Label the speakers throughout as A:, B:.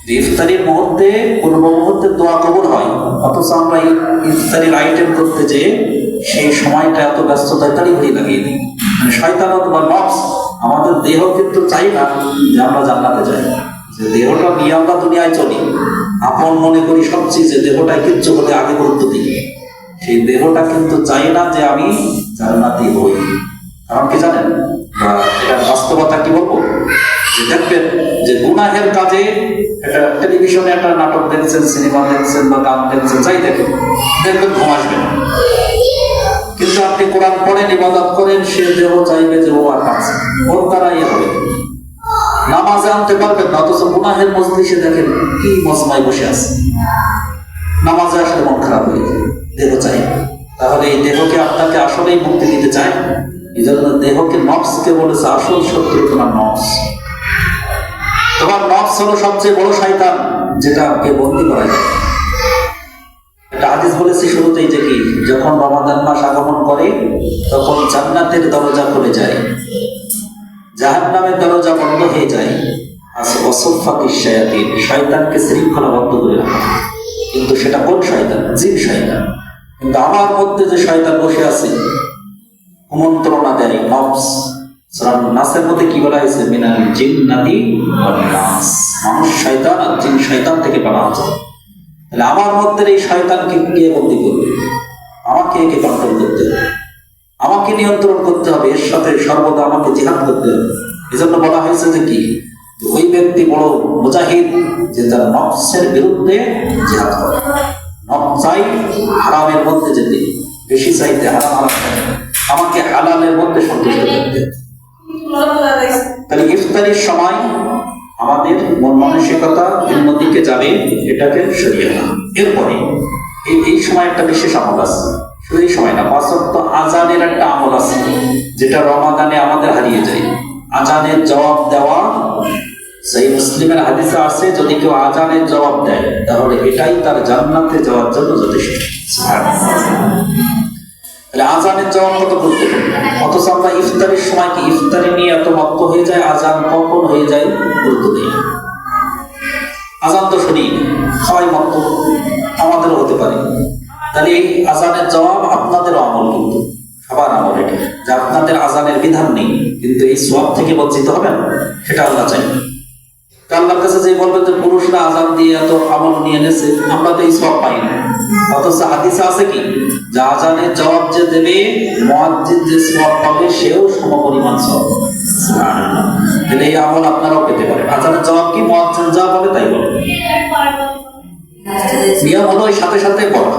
A: ইফতারির মুহূর্তে পূর্ব মুহূর্তে দোয়া কবুল হয়, অথচ আমরা ইফতারির আইটেম করতে যে সেই সময়টা এত ব্যস্ততায় তাড়িঘড়ি লাগিয়ে দিই। মানে শয়তান অথবা নফস আমাদের দেহ কিন্তু চাই না যে আমরা জান্নাতে যাই, যে দেহটা নিয়ে আমরা দুনিয়ায় চলি, আপন মনে করি সব চিজে, দেহটায় কিচ্ছু হলে আগে গুরুত্ব দিই। সেই দেহটা কিন্তু চাই না যে আমি জান্নাতি হই। কারণ কি জানেন, এটা বাস্তবতা কি বলবো, যে দেখবেন যে গুনাহের কাজে একটা টেলিভিশনে একটা নাটক দেখছেন, সিনেমা দেখছেন বা গান দেখছেন, যাই দেখেন, দেখবেন ঘুম আসবে না। কিন্তু আপনি কোরআন পড়েন, ইবাদত করেন, সে দেহ চাইবে যে ও আর কাছে ওর দ্বারাই হবে। নামাজে আনতে পারবেন না, অথচ গুনাহের মজলিসে দেখেন কি মজমায় বসে আছে। নামাজে আসলে মন খারাপ হয়ে যায়, দেহ চাই। তাহলে এই দেহকে আপনাকে আসলেই মুক্তি দিতে চায়। এই জন্য দেহকে, নফসকে বলেছে আসল শত্রু তোমার নফস। তোমার নফস হলো সবচেয়ে বড় শয়তান, যেটাকে বন্দী করা যায়। একটা হাদিস বলেছি শুরুতেই যে কি, যখন রমাদান মাস আগমন করে তখন জান্নাতের দরজা খুলে যায়, জাহান্নামের দরজা বন্ধ হয়ে যায়। শয়তানকে শৃঙ্খলাবদ্ধ করে রাখা। কিন্তু সেটা কোন শয়তান? জিন শয়তান। কিন্তু আমার মধ্যে যে শয়তান বসে আছে, কুমন্ত্রণা দেয় নফস। সূরা নাসের মধ্যে কি বলা হয়েছে? মিনাল জিন্নাতি ওয়ান নাস। মানুষ শয়তান আর জিন শয়তান থেকে বলা হচ্ছে। তাহলে আমার মধ্যে এই শয়তানকে কে বন্দী করবে? আমাকে একে কন্ট্রোল করতে হবে, আমাকে নিয়ন্ত্রণ করতে হবে, এর সাথে সর্বদা আমাকে জিহাদ করতে হবে। এজন্য বলা হয়েছে যে কি, ওই ব্যক্তি বড় মুজাহিদ যে তার নফসের বিরুদ্ধে জিহাদ করে। নফস চাই হারামের মধ্যে যেতে, বেশি চাইতে হারাম হারাম, আমাকে হালালের মধ্যে সন্তুষ্ট করতে। তাহলে ইফতারির সময় আমাদের মন মানসিকতা ভিন্ন দিকে যাবে, এটাকে সরিয়ে না। এরপরে এই সময় একটা বিশেষ আমল আছে, শুধু এই সময় না, ৫ ওয়াক্ত আজানের একটা আমল আছে যেটা রমাদানে আমাদের হারিয়ে যায়। আজানের জবাব দেওয়া, সেই মুসলিমের হাদিসে আছে যদি কেউ আজানের জবাব দেয় তাহলে এটাই তার জান্নাতে যাওয়ার জন্য যথেষ্ট। আজানের জবাব কত গুরুত্বপূর্ণ, অথচ আমরা ইফতারের সময় কি ইফতারি নিয়ে এত মত্ত হয়ে যায়, আজান কখন হয়ে যায় গুরুত্ব দিই। আজান তো শুনি, সবাই মত্ত, আমাদেরও হতে পারে। তাহলে এই আজানের জবাব আপনাদেরও আমল, কিন্তু সবার আমল এটা, যে আপনাদের আজানের বিধান নেই কিন্তু এই সওয়াব থেকে বঞ্চিত হবেন, সেটা আল্লাহ চাই। আল্লাহর কাছে যে বলবেন যে পুরুষরা আজান দিয়ে এত আমল নিয়ে এনেছে, আমরা তো এই সওয়াব পাই না। অথচ হাদিসে আছে কি, যে আজানের জবাব যে দেবে, মুয়াজ্জিন যে সওয়াব পাবে সেও সমপরিমাণ সওয়াব। সুবহানাল্লাহ। তাহলে এই আমল আপনারাও পেতে পারেন। আজানের জবাব কি, মুয়াজ্জিন যা বলে তাই বলে। নিয়ম হলো ওই সাথে সাথে পড়া,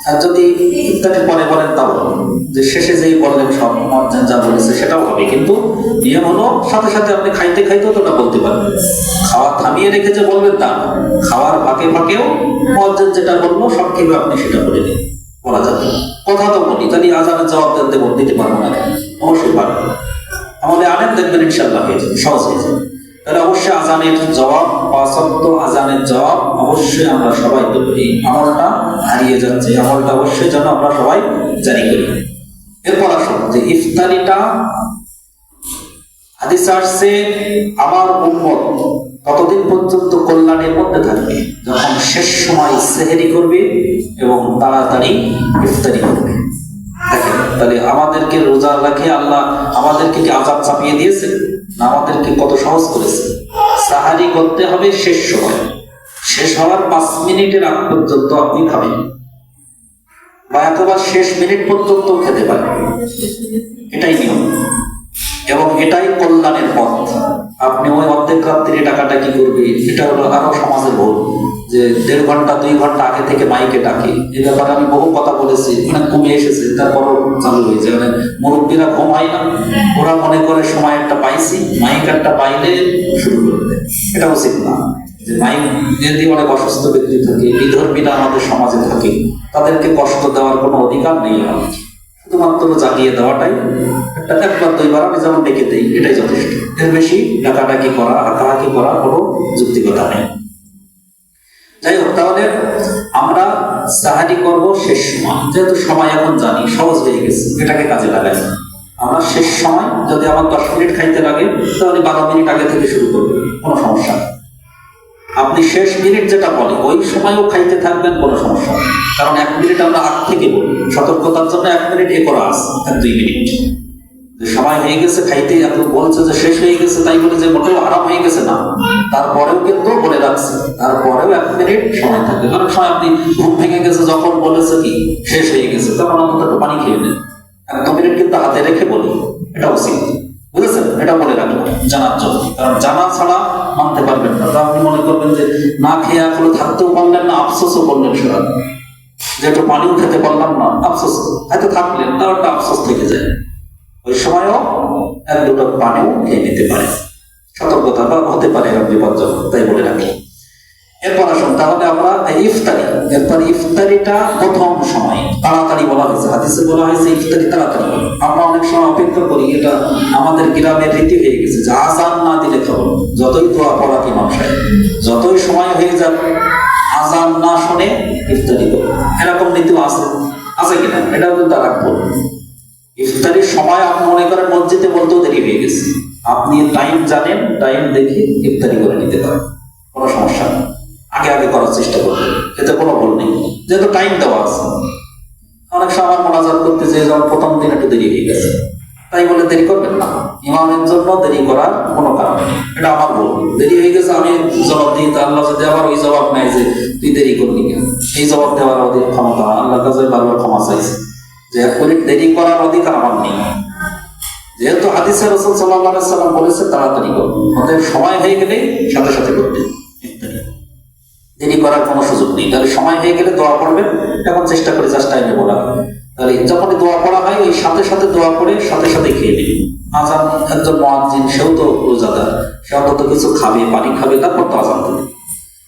A: আর যদি ইফতারের পরে বলেন তাও যে শেষে যেই বললেন সব মুয়াজ্জিন যা বলেছে সেটাও হবে, কিন্তু নিয়ম হলো সাথে সাথে আপনি খাইতে খাইতেও তো বলতে পারবেন। খাওয়া থামিয়ে রেখে যে বলবেন তা, খাওয়ার ফাঁকে ফাঁকেও মুয়াজ্জিন যেটা বললো সব কিছু আপনি সেটা বলে দিন, বলা যাবে। কথা তো বলি, তাহলে আজানের জবাব দিতে পারবো না, অবশ্যই পারবো। আমাদের আনেন, দেখবেন ইনশাআল্লাহ হয়ে যাবে, সহজ হয়ে যাবে। তাহলে অবশ্যই আজানের জবাব, ৫ ওয়াক্ত আজানের জবাব অবশ্যই আমরা সবাই দেবো। এই আমলটা হারিয়ে যাচ্ছে, এই আমলটা অবশ্যই যেন আমরা সবাই জারি করি। এরপর আসুন যে ইফতারিটা, হাদিসে আসছে আমার উম্মত ততদিন পর্যন্ত কল্যাণের মধ্যে থাকবে যখন শেষ সময় সেহরি করবে এবং তাড়াতাড়ি ইফতারি করবে। দেখেন, তাহলে আমাদেরকে রোজা রাখে আল্লাহ আমাদেরকে কি আযাব চাপিয়ে দিয়েছে না আমাদেরকে কত সহজ করেছে? সাহারি করতে হবে শেষ সময়, শেষ হওয়ার ৫ মিনিটের আগ পর্যন্ত আপনি খাবেন, বা এতবার শেষ মিনিট পর্যন্ত খেতে পারেন, এটাই নিয়ম এবং এটাই কল্যাণের পথ। আপনি ওই অর্ধেক রাত্রি টাকাটা কি করবে, এটা হলো আরো সমাজের ভুল, যে ১.৫ ঘন্টা ২ ঘন্টা আগে থেকে মাইকে ডাকে। এই ব্যাপারে আমি বহু কথা বলেছি, অনেক কমে এসেছে, তারপরও চালু হয়েছে। মানে মুরব্বীরা ঘুমায় না, ওরা মনে করে সময় একটা পাইছি, মাইক একটা পাইলে শুরু করে দেয়। এটা উচিত না। যে মাইক যদি অনেক অসুস্থ ব্যক্তি থাকে, বিধর্মীরা আমাদের সমাজে থাকে, তাদেরকে কষ্ট দেওয়ার কোনো অধিকার নেই। শুধুমাত্র জাগিয়ে দেওয়াটাই, একবার ২বার আমি যেমন ডেকে দেই, এটাই যথেষ্ট। এর বেশি ডাকাডাকি করা, হাঁকাহাঁকি করা কোনো যুক্তিকতা নেই। যাই হোক, তাহলে আমরা সাহারি করবো শেষ সময়, যেহেতু সময় এখন জানি সহজ হয়ে গেছে, এটাকে কাজে লাগাই। আমরা শেষ সময়, যদি আমার ১০ মিনিট খাইতে লাগে তাহলে ১২ মিনিট আগে থেকে শুরু করবো, কোনো সমস্যা নেই। আপনি শেষ মিনিট যেটা বলে ওই সময়ও খাইতে থাকবেন, কোনো সমস্যা নেই। কারণ 1 মিনিট আমরা আগ থেকে বলি, সতর্কতার জন্য 1 মিনিট এ করা আছে, 2 মিনিট যে সময় হয়ে গেছে খাইতে, আপনি বলছে যে শেষ হয়ে গেছে তাই বলে যে মোটেও আরাম হয়ে গেছে না, তারপরেও কিন্তু বলে রাখছে, তারপরেও 1 মিনিট সময় থাকবে। অনেক সময় আপনি ঘুম ভেঙে গেছে যখন বলেছে কি শেষ হয়ে গেছে, তখন অন্তত একটু পানি খেয়ে নেন, 1-2 মিনিট কিন্তু হাতে রেখে বলি, এটা উচিত, বুঝেছেন? এটা বলে রাখলাম জানার জন্য, কারণ জানা ছাড়া মানতে পারবেন না। তা আপনি মনে করবেন যে না খেয়ে এখনো থাকতেও পারলেন না, আফসোসও করলেন সারা, যে একটু পানিও খেতে পারলাম না, আফসোস, হয়তো থাকলেন তাও একটা আফসোস থেকে যায়। ওই সময়ও 1-2 পানিও খেয়ে নিতে পারে, সতর্কতা বা হতে পারে বিপজ্জনক, তাই বলে রাখি। এরপর আসুন তাহলে আমরা ইফতারি, এরপর ইফতারিটা প্রথম সময় তাড়াতাড়ি বলা হয়েছে, হাদিসে বলা হয়েছে ইফতারি তাড়াতাড়ি। আমরা অনেক সময় অপেক্ষা করি, এটা আমাদের গ্রামের রীতি হয়ে গেছে যে আজান না দিলে খাবো, যতই দোয়া পড়া কি মানুষের, যতই সময় হয়ে যাবে আজান না শুনে ইফতারি করবো, এরকম নীতিও আছে কিনা এটাও কিন্তু রাখবো। ইফতারির সময় আপনি মনে করেন মসজিদে বলতেও দেরি হয়ে গেছে, আপনি টাইম জানেন, টাইম দেখে ইফতারি করে নিতে পারেন, কোনো সমস্যা নেই। আগে আগে করার চেষ্টা করবেন, এতে কোনো ভুল নেই, যেহেতু টাইম দেওয়া আছে। অনেক সময় আমার মোনাজাত করতে যে যেমন প্রথম দিন একটু দেরি হয়ে গেছে, তাই বলে দেরি করবেন না। ইমামের জন্য দেরি করার কোনো কারণ নেই, এটা আমার ভুল, দেরি হয়ে গেছে আমি জবাব দিই, তা আল্লাহ যদি আবার ওই জবাব নেয় যে তুই দেরি করলি কেন, এই জবাব দেওয়ার অধিক ক্ষমতা আল্লাহর কাছে বারবার ক্ষমা চাইছে, যে 1 মিনিট দেরি করার অধিকার আমার নেই। যেহেতু হাদিসে রাসূল সাল্লাল্লাহু আলাইহি সাল্লাম বলেছে তাড়াতাড়ি করুন, ওদের সময় হয়ে গেলে সাথে সাথে করতে, দেরি করার কোনো সুযোগ নেই। তাহলে সময় হয়ে গেলে দোয়া পড়বেন, এখন চেষ্টা করে জাস্ট টাইমে বলা, তাহলে যখনই দোয়া পড়া হয় ওই সাথে সাথে দোয়া পড়ে সাথে সাথে খেয়ে নিন। আজান একজন মুয়াজ্জিন, সেও তো রোজাদার, সে অন্তত কিছু খাবে, পানি খাবে, তারপর তো আজান দেবে,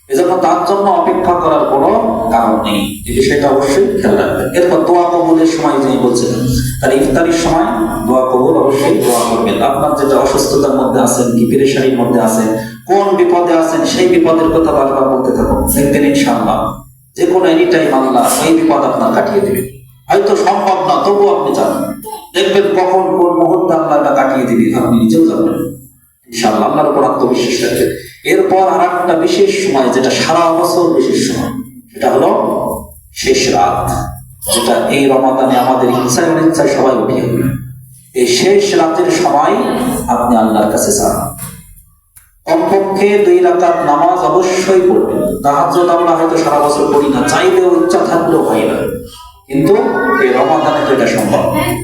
A: এজন্য তার জন্য অপেক্ষা করার কোনো কারণ নেই, এই বিষয়টা অবশ্যই খেয়াল রাখবেন। এরপর দোয়া কবুলের সময় যিনি বলছিলেন, তাহলে ইফতারির সময় দোয়া কবুল অবশ্যই দোয়া করবেন। আপনার যেটা অসুস্থতার মধ্যে আছেন, কি পেরেশানির মধ্যে আছেন, কোন বিপদে আছেন, সেই বিপদের কথা বারবার বলতে থাকুন, দেখবেন ইনশাআল্লাহ যে কোনো এনি টাইম আল্লাহ এই বিপদ আপনার কাটিয়ে দেবে। হয়তো সম্ভব না, তবুও আপনি জানেন, দেখবেন কখন কোন মুহূর্তে আল্লাহ এটা কাটিয়ে দিবে আপনি নিজেও জানবেন ইনশাআল্লাহ। আল্লাহর উপর আত্মবিশ্বাস রাখবেন। এরপর আর একটা বিশেষ সময়, যেটা সারা বছর বিশেষ সময়, সেটা হলো শেষ রাত, যেটা এই রমাদানে আমাদের ইচ্ছায় অনিচ্ছায় সবাই উঠিয়ে হবে। এই শেষ রাতের সময় আপনি আল্লাহর কাছে চান, কমপক্ষে 2 রাকাত নামাজ অবশ্যই পড়বেন। তাহাজ্জুদ আমরা হয়তো সারা বছর পড়ি না, চাইলেও ইচ্ছা থাকলেও হয় না, কিন্তু এই রমাদানে তো এটা সম্ভব।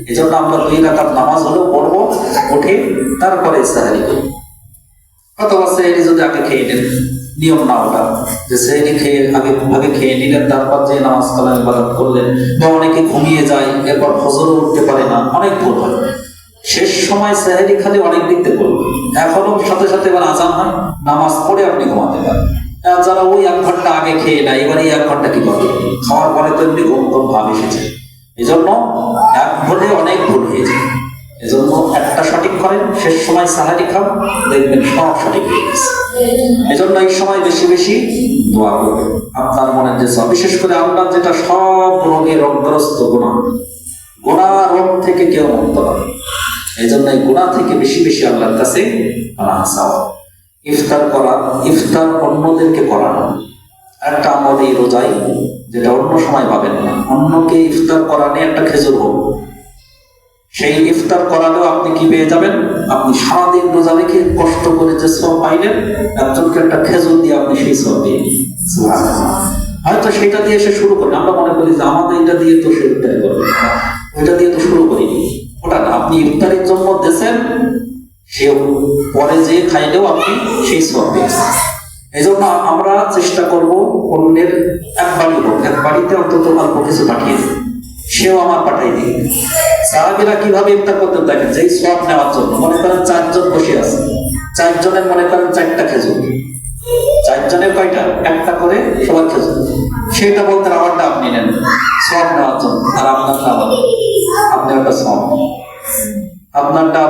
A: এই জন্য আমরা 2 রাকাত নামাজ হলেও পড়বো, উঠে তারপরে সাহারি করবো। অথবা সেহরি যদি আগে খেয়ে নেন, নিয়ম না ওটা যে সেহরি খেয়ে আগে খেয়ে নিলেন তারপর যে নামাজ কালাম ইবাদত করলেন, বা অনেকে ঘুমিয়ে যায় এরপর ফজরও উঠতে পারে না, অনেক ভুল হয়। শেষ সময় সেহরি খালি অনেক দিকতে করবেন, এখনো সাথে সাথে এবার আজান হয়, নামাজ পড়ে আপনি ঘুমাতে পারেন। যারা ওই 1 ঘন্টা আগে খেয়ে নেয়, এবার এই 1 ঘন্টা কি করবে, খাওয়ার পরে তো এমনি ঘুম ভাব এসেছে, এই জন্য 1 ভুলে অনেক ভুল হয়ে যায়। এজন্য একটা সঠিক করেন, শেষ সময় সাহারি খান, দেখবেন সব সঠিক হয়ে গেছে। এজন্য এই সময় বেশি বেশি দোয়া করবেন আপনার মনের যে সব, বিশেষ করে আমরা যেটা সব রোগে রোগগ্রস্ত গুনাহ রোগ থেকে কেউ মুক্ত নয়, এই জন্য এই গুনাহ থেকে বেশি বেশি আল্লাহর কাছে পানাহ চাওয়া। ইফতার করা, ইফতার অন্যদেরকে করানো একটা আমাদের এই রোজায়, যেটা অন্য সময় পাবেন না। অন্যকে ইফতার করানে একটা খেজুর হোক, সেই ইফতার করালেও আপনি কি পেয়ে যাবেন, আপনি সারাদিন রোজা রেখে কষ্ট করে যে সওয়াব পাইলেন, একজনকে একটা খেজুর দিয়ে আপনি সেই সওয়াব পেয়ে গেলেন। সুবহানাল্লাহ। হয়তো সেটা দিয়ে সে শুরু করেন, আমরা মনে করি যে আমাদের এটা দিয়ে তো সে ইফতারি করবে, ওইটা দিয়ে তো শুরু করিনি, ওটা না, আপনি ইফতারির জন্য দিয়েছেন, সে পরে যে খাইলেও আপনি সেই সওয়াব পেয়েছেন। এই জন্য আমরা চেষ্টা করব অন্যের এক বাড়িতে অন্তত অল্প কিছু পাঠিয়ে দিই, সেও আমার পাঠাই দিই। সাহাবীরা কিভাবে ইফতার করতেন দেখেন, যেই সওয়াব নেওয়ার জন্য মনে করেন 4 জন বসে আছে, 4 জনের মনে করেন 4টা খেজুর, 4 জনের কয়টা, একটা করে সবার খেজুর, সেটা বলতেন আমারটা আপনি নেন সওয়াব নেওয়ার জন্য, আর আপনারটা আপনি একটা সওয়াব, আপনারটা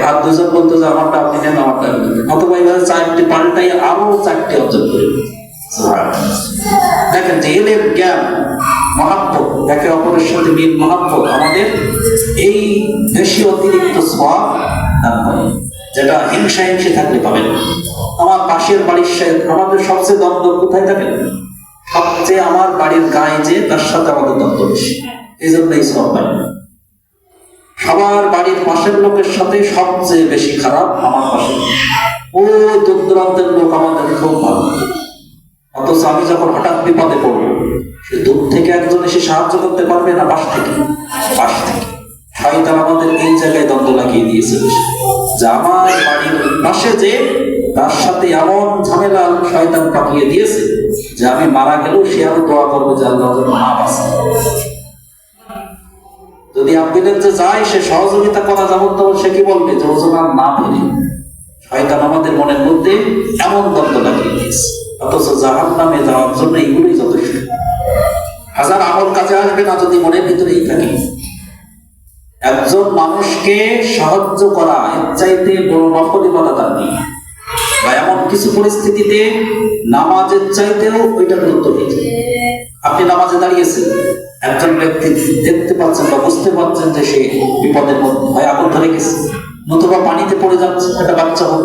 A: আর 2 জন বলতো যে আমারটা আপনি নেন, আমারটা আপনি নেন, অথবা এইভাবে 4টি পাল্টাই আরো 4টি অর্জন করে। দেখেন যে এলের জ্ঞান, মহাব্বত, একে অপরের সাথে মিল মহাব্বত আমাদের এই বেশি অতিরিক্ত সওয়াব দান করে। যেটা হিংসা হিংসে থাকলে পাবেন। আমার পাশের বাড়ির সাথে আমাদের সবচেয়ে দ্বন্দ্ব কোথায় থাকে? সবচেয়ে আমার বাড়ির গায়ে যে তার সাথে আমাদের দ্বন্দ্ব বেশি, এই জন্যই সব পাই না। সবার বাড়ির পাশের লোকের সাথে সবচেয়ে বেশি খারাপ আমার পাশে, ও দূর দূরান্তের লোক আমাদের খুব ভালো, অথচ আমি যখন হঠাৎ বিপদে পড়বো সে দূর থেকে একজন এসে সাহায্য করতে পারবে না, পাশ থেকে। শয়তান আমাদের এই জায়গায় দ্বন্দ্ব লাগিয়ে দিয়েছে যে আমার বাড়ির পাশে যে তার সাথে এমন ঝামেলা শয়তান পাকিয়ে দিয়েছে যে আমি মারা গেলেও সে আরো দোয়া করবে যে আল্লাহ যেন মা বাঁচে। যদি আপনি যে যায় সে সহযোগিতা করা যাবত তখন সে কি বলবে যে ওজন আর না ফিরে। শয়তান আমাদের মনের মধ্যে এমন দ্বন্দ্ব লাগিয়ে দিয়েছে, অথচ জাহান্নামে যাওয়ার জন্য এইগুলোই যথেষ্ট। হাজার আমল কাজে আসবে না যদি মনের ভিতরেই থাকে। একজন মানুষকে সাহায্য করা এর চাইতে বড় নফল ইবাদত আর নেই। বা এমন কিছু পরিস্থিতিতে নামাজের চাইতেও ওইটা গুরুত্ব দিয়েছে। আপনি নামাজে দাঁড়িয়েছেন, একজন ব্যক্তি দেখতে পাচ্ছেন বা বুঝতে পারছেন যে সে বিপদের মধ্যে, হয় আগুন ধরে গেছে নতুবা পানিতে পড়ে যাচ্ছে, একটা বাচ্চা হোক,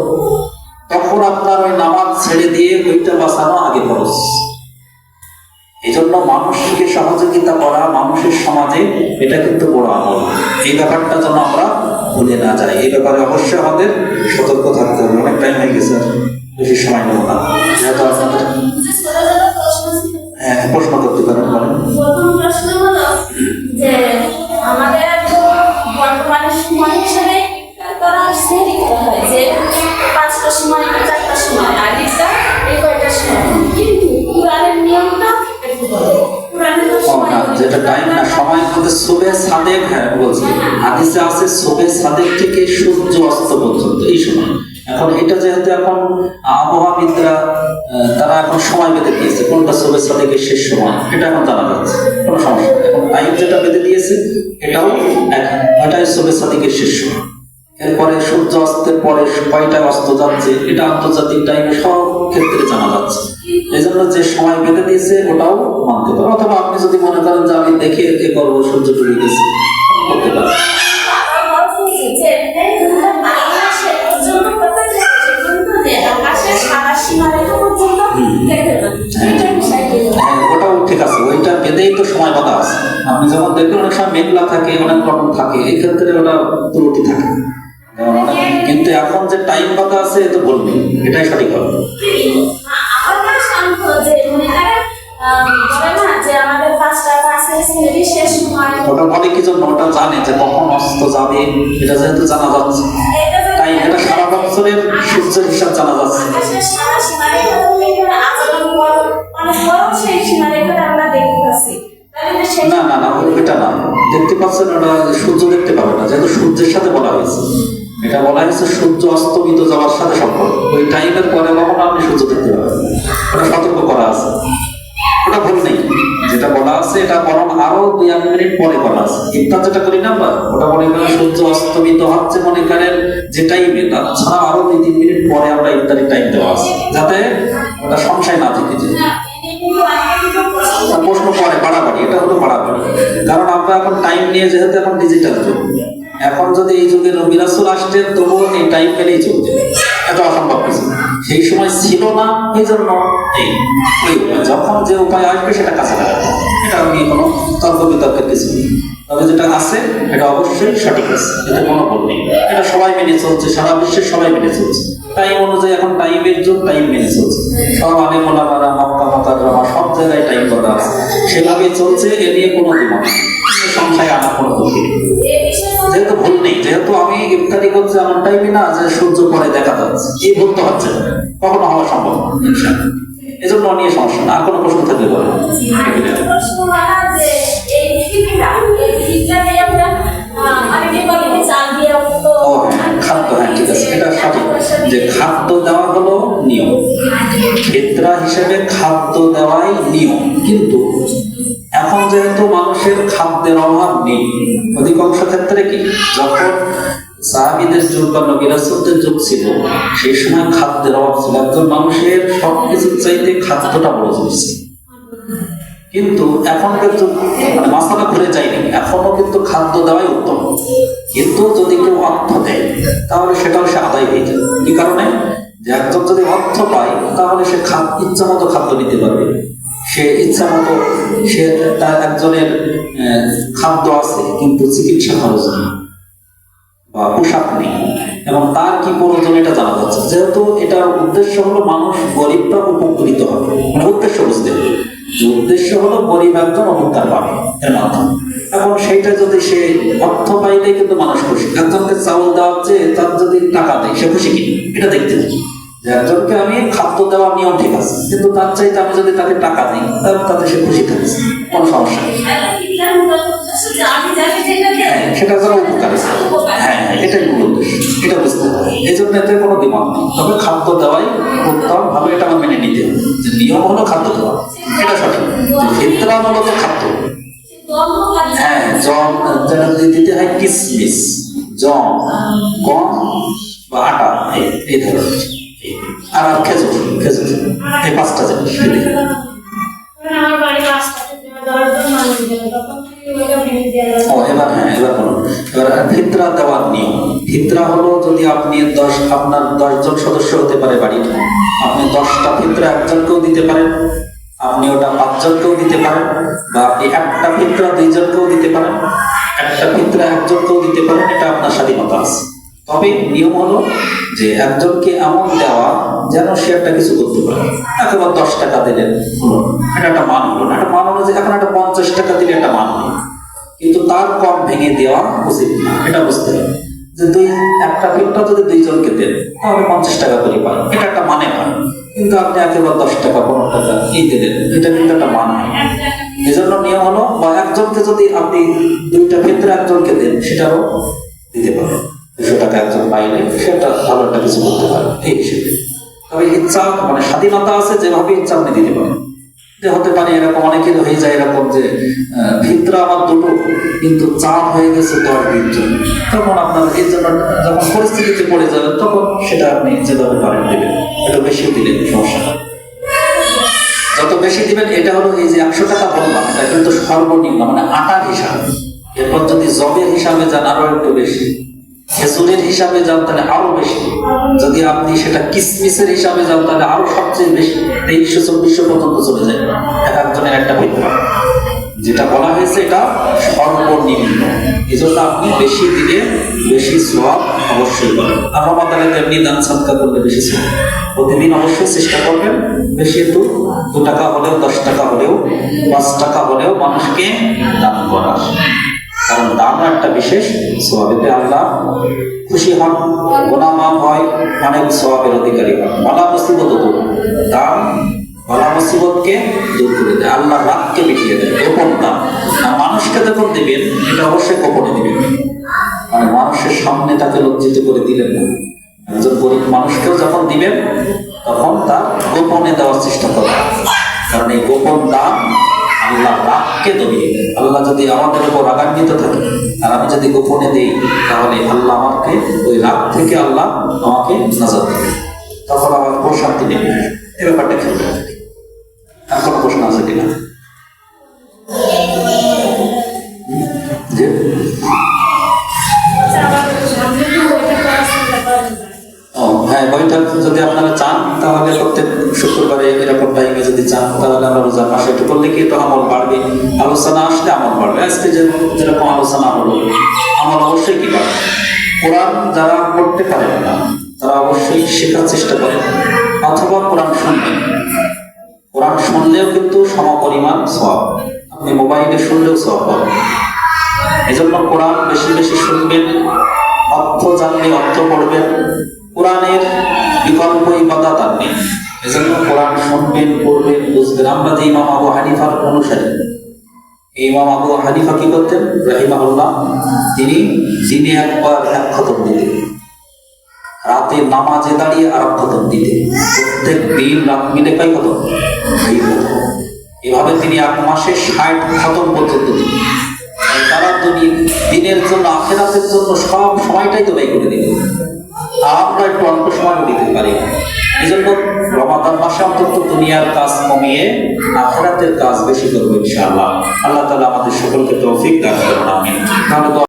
A: তখন আপনার ওই নামাজ ছেড়ে দিয়ে ওইটা বাঁচানো আগে খরচ। এই জন্য মানুষকে সহযোগিতা করা মানুষের সমাজে এটা কিন্তু বড় আমল। এই ব্যাপারটা যেন আমরা ভুলে না যাই, এই ব্যাপারে অবশ্যই আমাদের সতর্ক থাকতে হবে। অনেক টাইম হয়ে গেছে, বেশি সময় নেব না। যেহেতু আপনাদের হ্যাঁ প্রশ্ন করতে পারেন, বলেন।
B: প্রথম প্রশ্ন হলো যে আমাদের বর্তমানে সময় হিসেবে করা সেরি করা হয় যে 5টার সময় 4টার সময় আর এটা এই কয়টার সময়, কিন্তু কুরআনের নিয়মটা একটু বলো। কুরআনের সময়
A: যেটা টাইম না সময় মধ্যে সুবে সাদেক, হ্যাঁ বলছি হাদিসে আছে সুবে সাদেক থেকে সূর্য অস্ত পর্যন্ত এই সময়। এখন এটা যেহেতু এখন আবহাওয়াবিদরা তারা এখন সময় বেঁধে দিয়েছে কোনটা সুবে সাদেকের শেষ সময়, এটা এখন জানা যাচ্ছে, কোনো সমস্যা নেই। এখন টাইম যেটা বেঁধে দিয়েছে এটাও ওটাই সুবে সাদেকের শেষ সময়। এরপরে সূর্য অস্তের পরে কয়টায় অস্ত যাচ্ছে এটা আন্তর্জাতিক টাইমে সব ক্ষেত্রে জানা যাচ্ছে। এই জন্য যে সময় বেঁধে দিয়েছে ওটাও মানতে পারো, অথবা আপনি যদি মনে করেন যে আমি দেখে এ করবো সূর্য ডুবে গেছে করতে পারেন। ওটাও ঠিক আছে, ওইটা বেঁধেই তো সময় বাধা আছে। আপনি যখন দেখবেন অনেক সময় মেঘলা থাকে, অনেক রকম থাকে, এই ক্ষেত্রে ওটা ত্রুটি থাকে। কিন্তু এখন যে টাইম বাধা আছে এ তো বলবেন, এটাই সঠিক হবে। ওটা বলে কি জন্য? ওটা জানে যে কখন অস্ত যাবে, এটা যেহেতু জানা যাচ্ছে তাই এটা সারা বছরের সূর্যের হিসাব জানা যাচ্ছে। না না না এটা না, দেখতে পাচ্ছেন ওটা সূর্য দেখতে পাবে না, যেহেতু সূর্যের সাথে বলা হয়েছে। এটা বলা হয়েছে সূর্য অস্তমিত যাওয়ার সাথে সম্পর্ক, ওই টাইমের পরে কখনো আপনি সূর্য দেখতে পাবেন, ওটা সতর্ক করা আছে। ওটা ভুল নেই, যেটা বলা আছে এটা বরং আরো 2-1 মিনিট পরে বলা আছে। ইফতার যেটা করি না আমরা, ওটা মনে করেন সূর্য অস্তমিত হচ্ছে মনে করেন যে টাইমে, তাছাড়া আরো 2-3 মিনিট পরে আমরা ইফতারের টাইম দেওয়া আছে, যাতে ওটা সংশয় না থেকে যায়। প্রশ্ন পরে বাড়াবাড়ি, এটা হলো বাড়াবাড়ি, কারণ আমরা এখন টাইম নিয়ে যেহেতু এখন ডিজিটাল যুগ, এখন যদি এই যুগে নবী রাসূল আসতেন তবুও এই টাইম পেলেই চলতে, এটা অসম্ভব কিছু সেই সময় ছিল না। এই জন্য এই যখন যে উপায় আসবে সেটা কাছে লাগাবে, এটা নিয়ে কোনো তর্ক বিতর্কের কিছু নেই। তবে যেটা আছে এটা অবশ্যই সঠিক আছে, এতে কোনো ভুল নেই। এটা সবাই মেনে চলছে, সারা বিশ্বের সবাই মেনে চলছে। টাইম অনুযায়ী এখন টাইমের যুগ, টাইম মেনে চলছে। সব আলেম ওলামারা মক্কা মুকাররমা সব জায়গায় টাইম করা আছে, সেভাবেই চলছে। এ নিয়ে কোনো দ্বিমত নেই, সংখ্যায় আমার কোনো ত্রুটি নেই। যেহেতু ভুল নেই, যেহেতু আমি ইফতারি করছি আমার টাইমে না যে সূর্য পরে দেখা যাচ্ছে, এই ভুল তো হচ্ছে না, কখনো হওয়া সম্ভব না ইনশাআল্লাহ। এজন্য নিয়ে সমস্যা না। আর কোনো প্রশ্ন থাকলে বলেন। খাদ্য, হ্যাঁ ঠিক আছে, এটা সঠিক যে খাদ্য দেওয়া হলো নিয়ম, ফিতরা হিসেবে খাদ্য দেওয়াই নিয়ম। কিন্তু এখন যেহেতু মানুষের খাদ্যের অভাব নেই, অধিকাংশ ক্ষেত্রে কি যখন সাহাবীদের যুগ বা নবী রাসূলদের যুগ ছিল সেই সময় খাদ্যের অভাব ছিল, একজন মানুষের সবকিছুর চাইতে খাদ্যটা বড় জিনিস। কিন্তু এখন কিন্তু মানে মাসালা ঘুরে যায়নি, এখনো কিন্তু খাদ্য দেওয়াই উত্তম। কিন্তু যদি কেউ অর্থ দেয় তাহলে সেটাও সে আদায় হয়ে যাবে। কি কারণে? যে একজন যদি অর্থ পায় তাহলে সে ইচ্ছা মতো খাদ্য নিতে পারবে, সে ইচ্ছা মতো সে তার একজনের খাদ্য আছে কিন্তু চিকিৎসা খরচ নেই বা পোশাক নেই, এবং তার কি প্রয়োজন এটা জানা যাচ্ছে। যেহেতু এটার উদ্দেশ্য হলো মানুষ গরিবরা উপকৃত হবে, মানে উদ্দেশ্য বুঝতে হবে যে উদ্দেশ্য হলো গরিব একজন উপকার পাবে এর মাধ্যমে। এখন সেইটা যদি সে অর্থ পাইলে কিন্তু মানুষ খুশি। একজনকে চাউল দেওয়া হচ্ছে, তার যদি টাকা দেয় সে খুশি কিনা এটা দেখতে হবে। যে একজনকে আমি খাদ্য দেওয়ার নিয়ম ঠিক আছে, কিন্তু তার চাইতে আমি যদি তাকে টাকা দিই তাহলে তাতে সে খুশি থাকছে, কোনো সমস্যা নেই। সেটা যারা উপকার, হ্যাঁ এটাই মূল উদ্দেশ্য, এটা বুঝতে হবে। এই জন্য এতে কোনো দ্বিমত নেই, তবে খাদ্য দেওয়াই উত্তম ভাবে এটা আমার মেনে নিতে হবে যে নিয়ম হলো খাদ্য দেওয়া, এটা সঠিক। ফিতরা মূলত খাদ্য, হ্যাঁ জম যেটা দিতে হয় কিসমিস, জম, গম বা আটা, এই ধরনের, আর খেজুর, খেজুর, এই পাঁচটা জিনিস। এবার ফিতরা দেওয়ার নিয়ম। ফিতরা হলো যদি আপনি আপনার 10 জন সদস্য হতে পারে বাড়ির, আপনি 10টা ফিতরা একজনকেও দিতে পারেন, আপনি ওটা 5 জনকেও দিতে পারেন, বা আপনি একটা ফিতরা 2 জনকেও দিতে পারেন, একটা ফিতরা একজনকেও দিতে পারেন, এটা আপনার স্বাধীনতা আছে। তবে নিয়ম হলো যে একজনকে এমন দেওয়া যেন সে একটা কিছু করতে পারে। একেবারে 10 টাকা দিলেন হলো, এটা একটা মান হলো না। একটা মান হলো যে এখন একটা 50 টাকা দিলে একটা মান হলো, কিন্তু তার কম ভেঙে দেওয়া উচিত না, এটা বুঝতে হবে। যে একটা ফিতরা যদি 2 জনকে দেন তাহলে 50 টাকা করে পায়, এটা একটা মানে হয়। কিন্তু আপনি একেবারে 10 টাকা 15 টাকা এই দিলেন, এটা কিন্তু একটা মান হয়। এই জন্য নিয়ম হলো বা একজনকে যদি আপনি 2টা ফিতরা একজনকে দেন সেটাও দিতে পারেন। 200 টাকা একজন পাইলে সেটা ভালো একটা কিছু করতে পারে এই হিসেবে। তবে ইচ্ছা মানে স্বাধীনতা আছে, যেভাবে ইচ্ছা আপনি দিতে পারেন। যে হতে পারে এরকম অনেকের হয়ে যায় এরকম যে ফিতরা আমার 2টো কিন্তু চাপ হয়ে গেছে 10-20 জন, তখন আপনার এই জন্য যখন পরিস্থিতিতে পড়ে যাবে তখন সেটা আপনি যেভাবে পারেন দেবেন, একটু বেশি দিলেন সমস্যা না, যত বেশি দিবেন। এটা হলো এই যে 100 টাকা বললাম, এটা কিন্তু সর্বনিম্ন মানে আটার হিসাবে। এরপর যদি জবের হিসাবে যান আরো একটু বেশি, খেজুরের হিসাবে যান তাহলে আরো বেশি, যদি আপনি সেটা কিসমিসের হিসাবে যান তাহলে আরো সবচেয়ে বেশি 2300-2400 পর্যন্ত চলে যায় এক একজনের একটা ফিতরা। যেটা বলা হয়েছে এটা সর্বনিম্ন, এই জন্য আপনি বেশি দিলে বেশি সওয়াব অবশ্যই পাবেন। আর রমাদানে তেমনি দান সাদকা করলে বেশি সওয়াব। প্রতিদিন অবশ্যই চেষ্টা করবেন বেশি, একটু 2 টাকা হলেও, 10 টাকা হলেও, 5 টাকা হলেও মানুষকে দান করার, কারণ দান একটা বিশেষ সওয়াবেতে আল্লাহ খুশি হন, গুনাহ মাফ হয়, অনেক সওয়াবের অধিকারী হন। বালা মুসিবত দূর, দান বালা মুসিবতকে দূর করে দেয়, আল্লাহ রাগকে মিটিয়ে দেয়। গোপন দান, আর মানুষকে যখন দিবেন এটা অবশ্যই গোপনে দিবেন, মানে মানুষের সামনে তাকে লজ্জিত করে দিলেন না। একজন গরিব মানুষকেও যখন দিবেন তখন তার গোপনে দেওয়ার চেষ্টা করবেন, কারণ এই গোপন দান আল্লাহ রাগকে দমিয়ে দেয়। আল্লাহ যদি আমাদের উপর রাগান্বিত থাকে আর আমি যদি গোপনে দিই তাহলে আল্লাহ আমাকে ওই রাগ থেকে আল্লাহ আমাকে নাজাত দেবে, তখন আমার প্রশান্তি নেবে। এই ব্যাপারটা খেয়াল রাখবেন। আর কোনো প্রশ্ন আছে কিনা? হ্যাঁ, বইটা যদি আপনারা চান তাহলে প্রত্যেক শুক্রবারে এরকম টাইমে যদি চান তাহলে আমরা রোজার মাসে একটু করলে কি একটু আমল বাড়বে, আলোচনা আসলে আমল বাড়বে। আজকে যেরকম আলোচনা হলো আমল অবশ্যই কি বাড়বে। কোরআন যারা পড়তে পারেন না তারা অবশ্যই শেখার চেষ্টা করেন, অথবা কোরআন শুনবেন। কোরআন শুনলেও কিন্তু সমপরিমাণ সওয়াব, আপনি মোবাইলে শুনলেও সওয়াব পাবেন। এই জন্য কোরআন বেশি বেশি শুনবেন, অর্থ জানলে অর্থ পড়বেন। কোরআনের বিকল্প ইবাদত আর নেই, এজন্য কোরআন শুনবেন, পড়বেন, বুঝবেন। আমরা যে ইমাম আবু হানিফার অনুসারী, ইমাম আবু হানিফা কি করতেন রাহিমাহুল্লাহ, তিনি দিনে একবার 1 খতম দিতেন, রাতে নামাজে দাঁড়িয়ে আর 1 খতম দিতেন, প্রত্যেক দিন রাত মিলে কয় খতম? 2 খতম। এভাবে তিনি 1 মাসে 60 খতম পর্যন্ত দিতেন। তারা দিনের জন্য আখিরাতের জন্য সব সময়টাই তো ব্যয় করে দিলেন। আমরা একটু অল্প সময় দিতে পারি। এই জন্য রমাদান মাসে অন্তত দুনিয়ার কাজ কমিয়ে আখিরাতের কাজ বেশি করবো ইনশাআল্লাহ। আল্লাহ তাআলা আমাদের সকলকে তৌফিক দান করুন, আমিন। তাহলে